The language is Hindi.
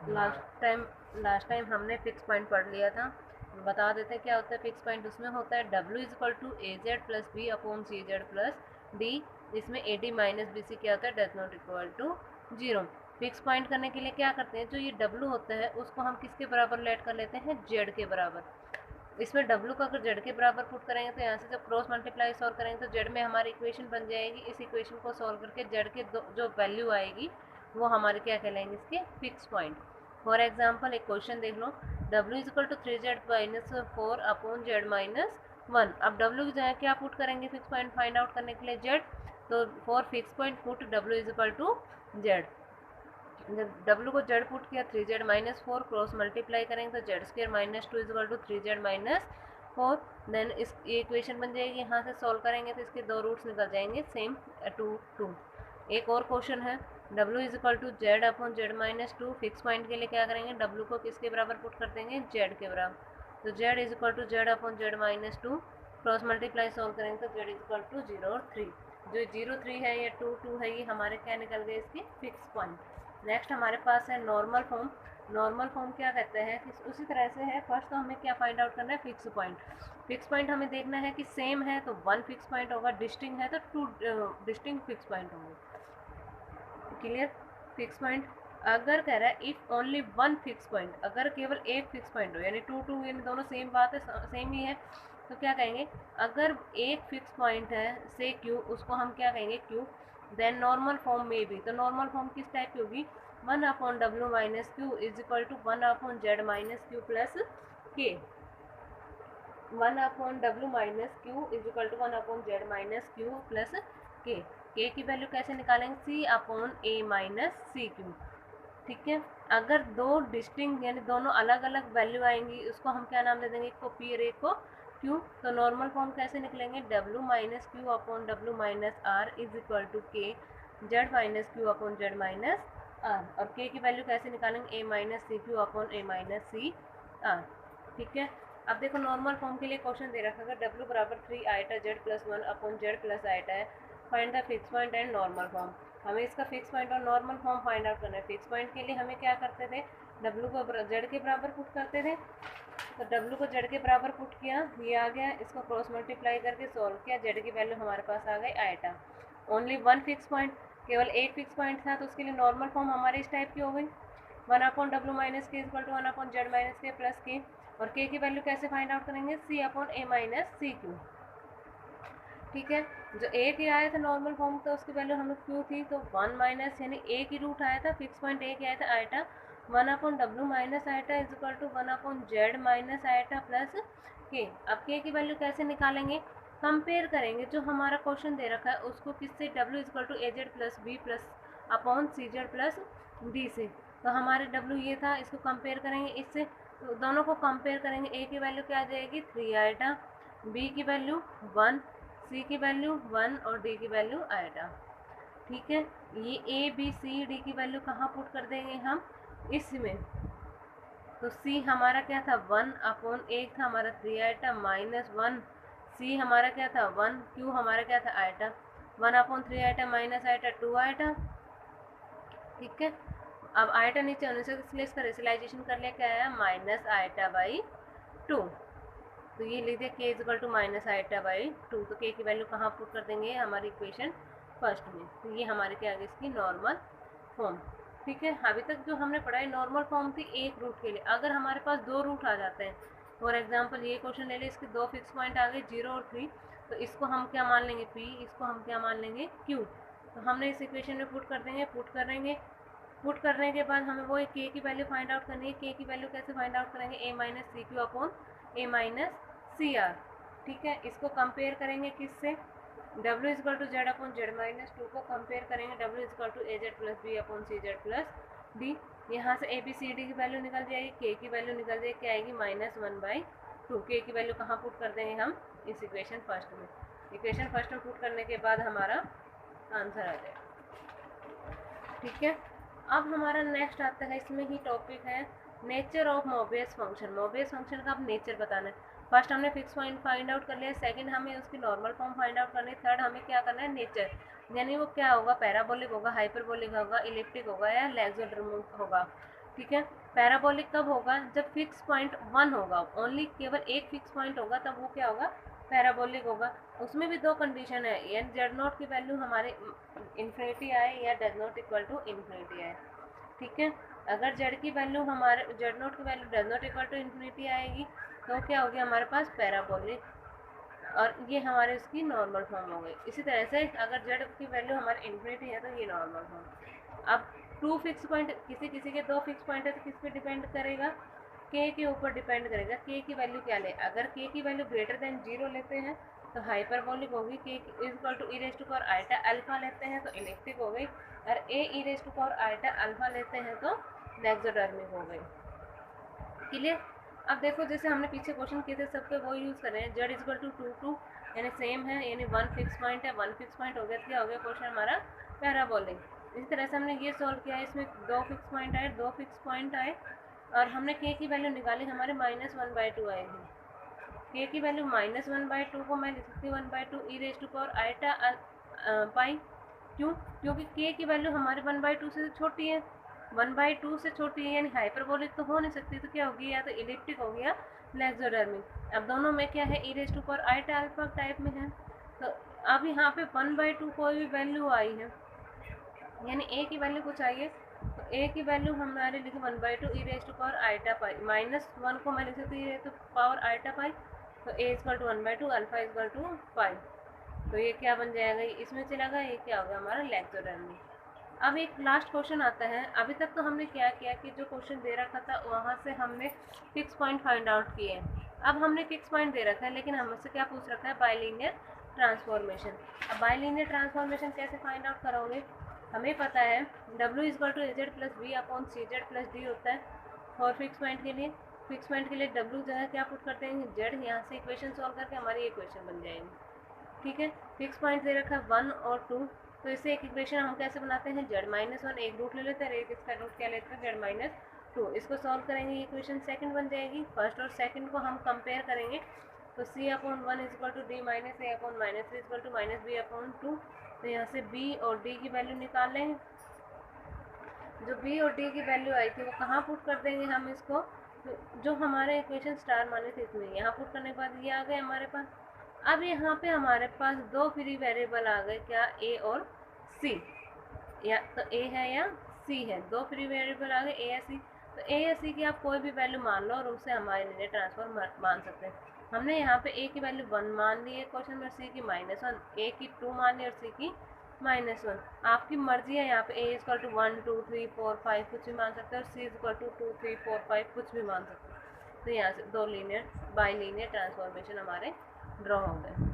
लास्ट टाइम हमने फिक्स पॉइंट पढ़ लिया था। बता देते हैं क्या होता है फिक्स पॉइंट। उसमें होता है W is equal to A Z plus B upon C Z plus D. इसमें A D minus B C क्या होता है, does not equal to zero. Fix point करने के लिए क्या करते हैं, जो ये W होता है उसको हम किसके बराबर लेट कर लेते हैं, जेड के बराबर। इसमें W को अगर जेड के बराबर पुट करेंगे तो यहाँ से जब क्रॉस मल्टीप्लाई सॉल्व करेंगे तो जेड में हमारी इक्वेशन बन जाएगी। इस इक्वेशन को सॉल्व करके जेड के जो वैल्यू आएगी वो हमारे क्या कहलाएंगे, इसके फिक्स पॉइंट। फॉर एग्जाम्पल एक क्वेश्चन देख लो, W is equal to 3z minus 4 upon Z minus 1। अब W की जगह क्या पुट करेंगे फिक्स पॉइंट फाइंड आउट करने के लिए, जेड। तो for fix point put W is equal to Z. जब W को जेड पुट किया 3z माइनस 4 क्रॉस मल्टीप्लाई करेंगे तो Z square minus 2 is equal to 3z minus 4। Then इस ये इक्वेशन बन जाएगी। यहाँ से सॉल्व करेंगे तो इसके दो रूट्स निकल जाएंगे सेम 2। एक और क्वेश्चन है, W is equal to Z upon Z minus 2। Fix point के लिए क्या करेंगे, W को किसके बराबर पुट कर देंगे, जेड के बराबर। तो Z is equal to Z upon Z minus 2 cross multiply solve करेंगे तो जेड इज इक्वल टू 0 और 3। जो 0 3 है या 2 2 है, ये हमारे क्या निकल गए, इसके फिक्स पॉइंट। नेक्स्ट हमारे पास है नॉर्मल फॉर्म। नॉर्मल फॉर्म क्या कहते हैं कि उसी तरह से है। फर्स्ट तो हमें क्या फाइंड आउट करना है, फिक्स पॉइंट। फिक्स पॉइंट हमें देखना है कि सेम है तो 1 फिक्स पॉइंट होगा, डिस्टिंक्ट है तो 2 डिस्टिंक्ट फिक्स पॉइंट होंगे। क्लियर। फिक्स पॉइंट अगर कह रहा है इफ ओनली 1 फिक्स पॉइंट, अगर केवल एक फिक्स पॉइंट हो, यानी 2 2 यानी दोनों सेम बात है, सेम ही है, तो क्या कहेंगे, अगर एक फिक्स पॉइंट है से क्यू, उसको हम क्या कहेंगे, क्यू। देन नॉर्मल फॉर्म में भी, तो नॉर्मल फॉर्म किस टाइप की होगी, 1 upon W minus Q is equal to 1 upon Z minus Q plus K. 1 upon W minus Q is equal to 1 upon Z minus Q plus K. K की वैल्यू कैसे निकालेंगे, C upon A minus C Q. ठीक है। अगर दो डिस्टिंक्ट यानी दोनों अलग अलग वैल्यू आएंगी, उसको हम क्या नाम दे देंगे, एक को पी और एक को क्यू। तो नॉर्मल फॉर्म कैसे निकलेंगे, W minus Q upon W minus R is equal to K Z minus Q upon Z minus R. और के की वैल्यू कैसे निकालेंगे, A minus C Q upon A minus C R. ठीक है। अब देखो नॉर्मल फॉर्म के लिए क्वेश्चन दे रखा है, डब्ल्यू बराबर 3 eta Z plus 1 upon Z plus eta है। Find the fix point and normal form. हमें इसका फिक्स पॉइंट और नॉर्मल फॉर्म फाइंड आउट करना है। फिक्स पॉइंट के लिए हमें क्या करते थे, डब्ल्यू को जेड के बराबर पुट करते थे। तो डब्ल्यू को जेड के बराबर पुट किया, ये आ गया, इसको क्रॉस मल्टीप्लाई करके सॉल्व किया, जेड की वैल्यू हमारे पास आ गई आइटा। ओनली 1 फिक्स पॉइंट, केवल एक फिक्स पॉइंट था, तो उसके लिए नॉर्मल फॉर्म हमारे इस टाइप की हो गई, 1 upon W minus K equal to 1 upon Z minus K plus K. और के की वैल्यू कैसे फाइंड आउट करेंगे, C upon A minus C Q. ठीक है। जो ए के आया था नॉर्मल फॉर्म, तो उसकी वैल्यू हम लोग क्यू थी, तो 1 माइनस यानी ए की रूट आया था, फिक्स पॉइंट ए के आया था eta, 1 upon W minus eta is equal to 1 upon Z minus eta plus K. अब के की वैल्यू कैसे निकालेंगे, कंपेयर करेंगे जो हमारा क्वेश्चन दे रखा है उसको किससे, W is equal to A Z plus B plus upon C Z plus D से। तो हमारे डब्ल्यू ये था, इसको कंपेयर करेंगे इससे, तो दोनों को कंपेयर करेंगे। ए की वैल्यू क्या आ जाएगी, 3 आइटा, बी की वैल्यू 1, सी की वैल्यू 1 और डी की वैल्यू आएगा। ठीक है। ये ए बी सी डी की वैल्यू कहाँ पुट कर देंगे हम, इसमें। तो सी हमारा क्या था, 1 अपॉन एक था हमारा 3 आइटा माइनस 1, सी हमारा क्या था 1, क्यू हमारा क्या था eta, 1 upon 3 eta minus eta 2 eta. ठीक है। अब आइटा नीचे होने से इसलिए इसका रेसिलाइजेशन कर लिया, क्या आया, माइनस आइटा बाई 2। तो ये लिख दिया K is equal to minus eta by 2। तो के की वैल्यू कहाँ पुट कर देंगे, हमारी इक्वेशन फर्स्ट में। तो ये हमारे क्या आ गई, इसकी नॉर्मल फॉर्म। ठीक है। अभी तक जो हमने पढ़ाई नॉर्मल फॉर्म थी एक रूट के लिए। अगर हमारे पास दो रूट आ जाते हैं, फॉर एग्जाम्पल ये क्वेश्चन ले लें, इसके दो फिक्स पॉइंट आ गए 0 और 3, तो इसको हम क्या मान लेंगे, पी, इसको हम क्या मान लेंगे, क्यू। तो हमने इस इक्वेशन में पुट कर देंगे, पुट करेंगे। पुट करने के बाद हमें वो के की वैल्यू फाइंड आउट करनी है। के की वैल्यू कैसे फाइंड आउट करेंगे, A minus C Q upon A minus C R. ठीक है। इसको कंपेयर करेंगे किससे, W is equal to Z upon Z minus 2 को कंपेयर करेंगे W is equal to A Z plus B upon C Z plus D. यहाँ से ए बी सी डी की वैल्यू निकल जाएगी, के की वैल्यू निकल जाएगी, क्या आएगी, -1/2। के की वैल्यू कहाँ पुट कर देंगे हम, इस इक्वेशन फर्स्ट में। इक्वेशन फर्स्ट में पुट करने के बाद हमारा आंसर आ जाएगा। ठीक है। अब हमारा नेक्स्ट आता है, इसमें ही टॉपिक है nature of Mobius function. Mobius function का अब नेचर बताना है। फर्स्ट हमने फिक्स पॉइंट फाइंड आउट कर लिया, सेकंड हमें उसकी नॉर्मल फॉर्म फाइंड आउट करनी है, थर्ड हमें क्या करना है, नेचर, यानी वो क्या होगा, पैराबोलिक होगा, हाइपरबोलिक होगा, इलिप्टिक होगा या लैक्सोड्रमिक होगा। ठीक है। पैराबोलिक कब होगा? जब फिक्स पॉइंट 1 होगा, ओनली केवल एक फिक्स पॉइंट होगा, तब वो क्या होगा? पैराबोलिक होगा। उसमें भी दो कंडीशन है, या जेड नॉट की वैल्यू हमारे इन्फिनिटी आए या does not equal to infinity आए। ठीक है। अगर जेड की वैल्यू हमारे जेड नॉट की value does not equal to infinity आएगी तो क्या होगी हमारे पास? पैराबोलिक। और ये हमारे इसकी नॉर्मल फॉर्म हो गई। इसी तरह से अगर जेड की वैल्यू हमारे इन्फिनिटी है तो ये नॉर्मल फॉर्म। अब टू फिक्स पॉइंट, किसी किसी के दो फिक्स पॉइंट है तो किस पे डिपेंड करेगा? के ऊपर डिपेंड करेगा। के की वैल्यू क्या ले? अगर के की वैल्यू ग्रेटर देन 0 लेते हैं तो हाइपरबोलिक होगी। K equal to E raise to power eta alpha लेते हैं तो इलिप्टिक हो गई। और A E raise to power eta alpha लेते हैं तो लेक्सोडर्मिक हो गई। क्लियर? अब देखो जैसे हमने पीछे क्वेश्चन किए थे सबके वो यूज़ कर रहे हैं। जेड इक्वल टू 2 2 यानी सेम है, यानी वन फिक्स पॉइंट है। वन फिक्स पॉइंट हो गया तो क्या हो गया क्वेश्चन हमारा? पैराबोलिक। इसी तरह से हमने ये सॉल्व किया है, इसमें दो फिक्स पॉइंट आए, दो फिक्स पॉइंट आए और हमने के की वैल्यू निकाली, हमारे -1/2 आएगी। के की वैल्यू -1/2 को मैं लिख सकती हूँ 1/2 E raise to power eta pi. क्यों? क्योंकि के की वैल्यू हमारे 1/2 से छोटी है, 1/2 से छोटी है, यानी हाइपरबोलिक तो हो नहीं सकती। तो क्या होगी? या तो इलिप्टिक होगी या लेक्सोडर्मिक। अब दोनों में क्या है? E raise to power eta alpha type में है। तो अब यहाँ पे 1/2 कोई भी वैल्यू आई है, यानी ए की वैल्यू कुछ आई है, तो ए की वैल्यू हमारे लिखी 1/2 E raise to power eta pi. -1 को मैं लिख सकती हूँ तो पावर आइटा पाई, तो A equal to 1/2 alpha equal to pi. तो ये क्या बन जाएगा? ये इसमें चला गया, ये क्या होगा हमारा? लेक्सोडर्मिक। अब एक लास्ट क्वेश्चन आता है। अभी तक तो हमने क्या किया कि जो क्वेश्चन दे रखा था वहाँ से हमने फिक्स पॉइंट फाइंड आउट किए। अब हमने फिक्स पॉइंट दे रखा है, लेकिन हमसे क्या पूछ रखा है? Bilinear transformation. अब बाइलिनियर ट्रांसफॉर्मेशन कैसे फाइंड आउट करोगे? हमें पता है W equal to A Z plus B upon C Z plus D होता है। और फिक्स पॉइंट के लिए W जगह क्या पुट करते हैं? जेड। यहाँ से इक्वेशन सॉल्व करके हमारी इक्वेशन बन जाएगी। ठीक है। फिक्स पॉइंट दे रखा है 1 और 2, तो इससे एक इक्वेशन हम कैसे बनाते हैं? z-1 एक रूट ले लेते हैं, एक इसका रूट क्या लेते हैं? z-2। इसको सॉल्व करेंगे, इक्वेशन सेकंड बन जाएगी। फर्स्ट और सेकंड को हम कंपेयर करेंगे तो c/1 equal to d minus a/-3 equal to -b/2। तो यहाँ से b और d की वैल्यू निकाल लें। जो b और d की वैल्यू आई थी वो कहाँ पुट कर देंगे हम इसको? तो जो हमारे इक्वेशन स्टार माने थे इसमें यहाँ पुट करने के बाद ये आ गए हमारे पास। अब यहाँ पे हमारे पास दो फ्री वेरिएबल आ गए, क्या? ए और सी। या तो ए है या सी है, दो फ्री वेरिएबल आ गए, ए या सी। तो ए या सी की आप कोई भी वैल्यू मान लो और उससे हमारे लिनियर ट्रांसफॉर्म मान सकते हैं। हमने यहाँ पे ए की वैल्यू 1 मान ली है क्वेश्चन में, सी की -1, ए की 2 मान ली और सी की -1। आपकी मर्जी है, यहाँ पे ए इक्वल टू 1 2 3 4 5 कुछ भी मान सकते हैं और सी इक्वल टू 2 3 4 5 कुछ भी मान सकते हैं। तो यहाँ से दो बाई लीनियर ट्रांसफॉर्मेशन हमारे ड्रॉ हो गए।